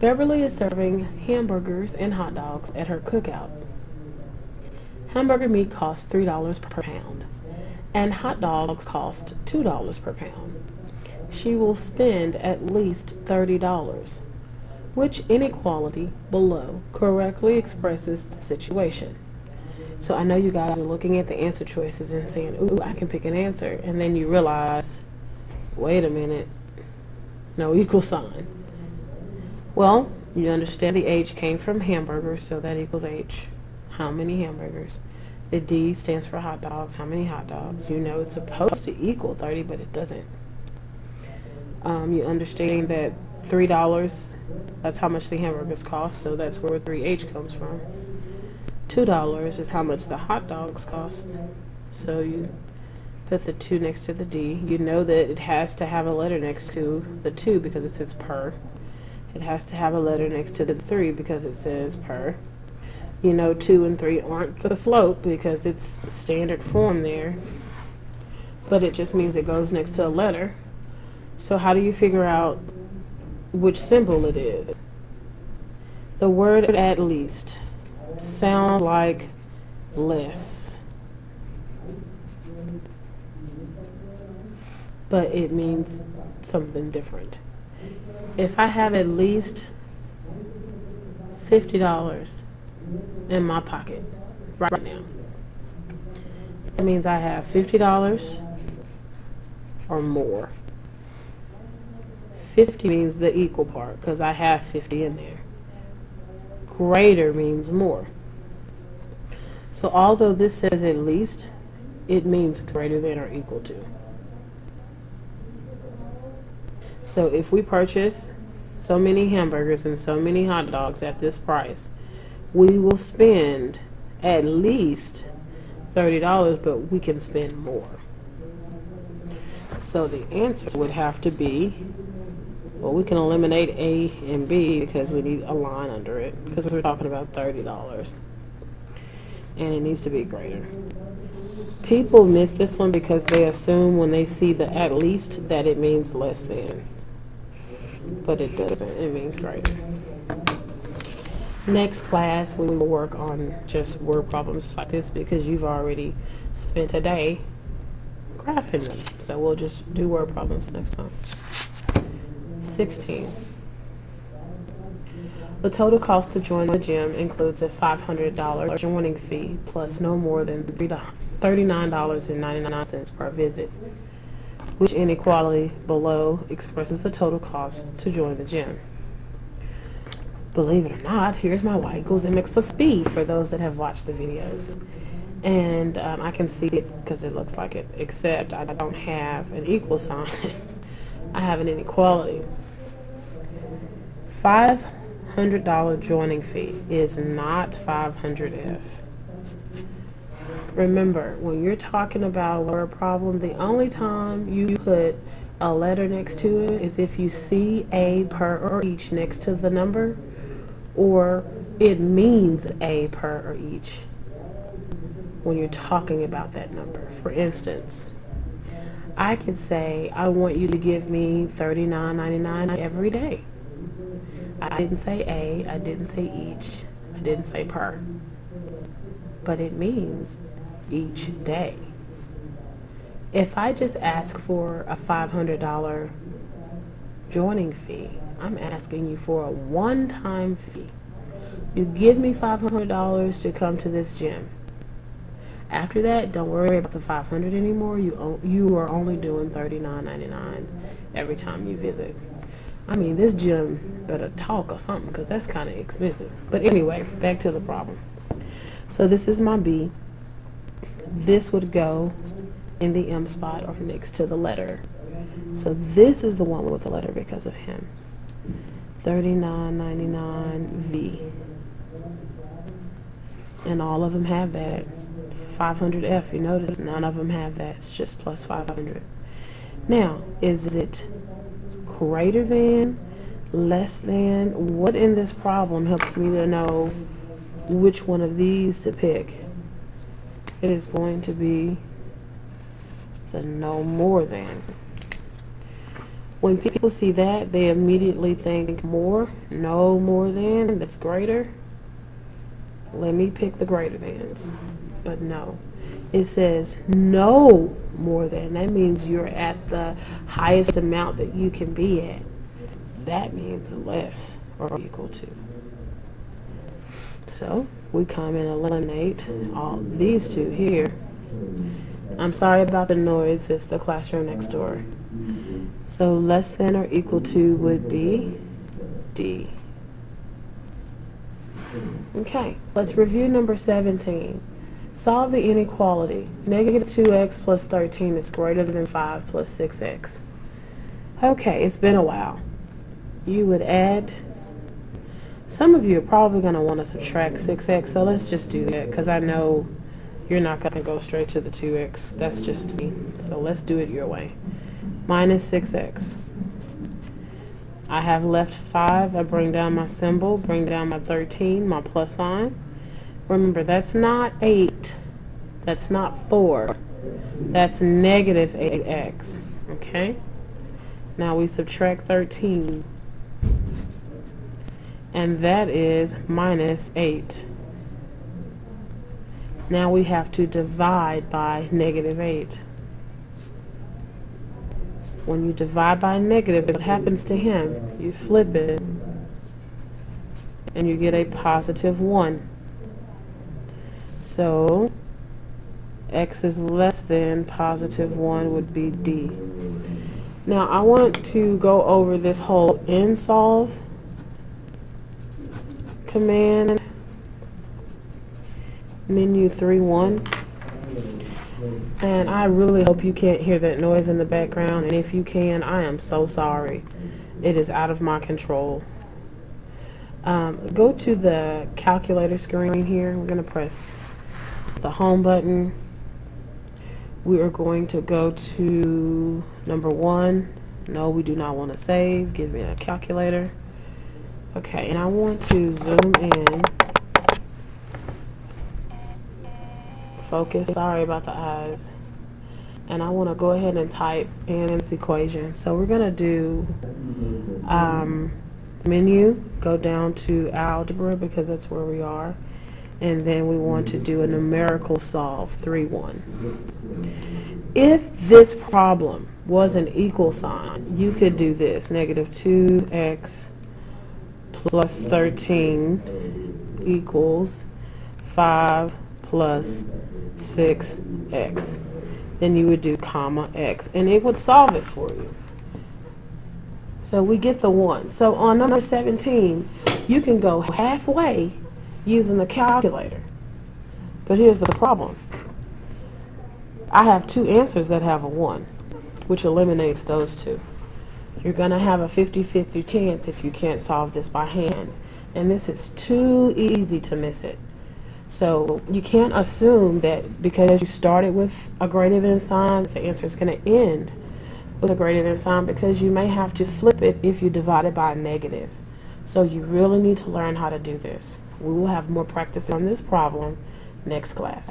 Beverly is serving hamburgers and hot dogs at her cookout. Hamburger meat costs $3 per pound, and hot dogs cost $2 per pound. She will spend at least $30. Which inequality below correctly expresses the situation? So I know you guys are looking at the answer choices and saying, ooh, I can pick an answer. And then you realize, wait a minute, no equal sign. Well, you understand the H came from hamburgers, so that equals H. How many hamburgers? The D stands for hot dogs. How many hot dogs? You know it's supposed to equal 30, but it doesn't. You understand that $3, that's how much the hamburgers cost, so that's where 3H comes from. $2 is how much the hot dogs cost, so you put the 2 next to the D. You know that it has to have a letter next to the 2 because it says per. It has to have a letter next to the 3 because it says per. You know 2 and 3 aren't the slope because it's standard form there, but it just means it goes next to a letter. So how do you figure out which symbol it is? The word at least sounds like less, but it means something different. If I have at least $50 in my pocket right now, that means I have $50 or more. 50 means the equal part because I have 50 in there. Greater means more. So although this says at least, it means greater than or equal to. So if we purchase so many hamburgers and so many hot dogs at this price, we will spend at least $30, but we can spend more. So the answer would have to be, well, we can eliminate A and B because we need a line under it because we're talking about $30. And it needs to be greater. People miss this one because they assume when they see the at least that it means less than. But it doesn't. It means greater. Next class, we will work on just word problems like this because you've already spent today graphing them. So we'll just do word problems next time. 16. The total cost to join the gym includes a $500 joining fee plus no more than $39.99 per visit. Which inequality below expresses the total cost to join the gym? Believe it or not, here's my y equals mx plus b for those that have watched the videos. And I can see it because it looks like it, except I don't have an equal sign. I have an inequality. $500 joining fee is not 500F. Remember, when you're talking about a word problem, the only time you put a letter next to it is if you see a, per, or each next to the number, or it means a, per, or each when you're talking about that number. For instance, I could say, I want you to give me $39.99 every day. I didn't say a, I didn't say each, I didn't say per, but it means each day. If I just ask for a $500 joining fee, I'm asking you for a one-time fee. You give me $500 to come to this gym. After that, don't worry about the $500 anymore. You are only doing $39.99 every time you visit. I mean, this gym better talk or something because that's kind of expensive. But anyway, back to the problem. So this is my B. This would go in the M spot or next to the letter. So this is the one with the letter because of him. $39.99V. And all of them have that. 500F, you notice none of them have that. It's just plus 500. Now, is it greater than, less than? What in this problem helps me to know which one of these to pick? It is going to be the no more than. When people see that, they immediately think more, no more than, that's greater. Let me pick the greater thans. But no. It says no more than. That means you're at the highest amount that you can be at. That means less or equal to. So we come and eliminate all these two here. I'm sorry about the noise, it's the classroom next door. So less than or equal to would be D. Okay, let's review number 17. Solve the inequality. Negative 2x plus 13 is greater than 5 plus 6x. Okay, it's been a while. You would add, some of you are probably going to want to subtract 6x, so let's just do that because I know you're not going to go straight to the 2x. That's just me. So let's do it your way. Minus 6x. I have left 5. I bring down my symbol, bring down my 13, my plus sign. Remember, that's not 8. That's not 4. That's negative 8x. Okay? Now we subtract 13. And that is minus 8. Now we have to divide by negative 8. When you divide by negative, what happens to him? You flip it, and you get a positive 1. So, x is less than positive 1 would be D. Now, I want to go over this whole insolve command, menu 3.1. And I really hope you can't hear that noise in the background, and if you can, I am so sorry. It is out of my control. Go to the calculator screen here. We're going to press the home button. We are going to go to number 1. No, we do not want to save. Give me a calculator. Okay, and I want to zoom in. Focus. Sorry about the eyes. And I want to go ahead and type in this equation. So we're going to do menu, go down to algebra because that's where we are. And then we want to do a numerical solve, 3.1. If this problem was an equal sign, you could do this, negative 2x plus 13 equals 5 plus 6x. Then you would do comma x, and it would solve it for you. So we get the 1. So on number 17, you can go halfway using the calculator. But here's the problem. I have 2 answers that have a 1, which eliminates those 2. You're going to have a 50-50 chance if you can't solve this by hand. And this is too easy to miss it. So you can't assume that because you started with a greater than sign, the answer is going to end with a greater than sign, because you may have to flip it if you divide it by a negative. So you really need to learn how to do this. We will have more practice on this problem next class.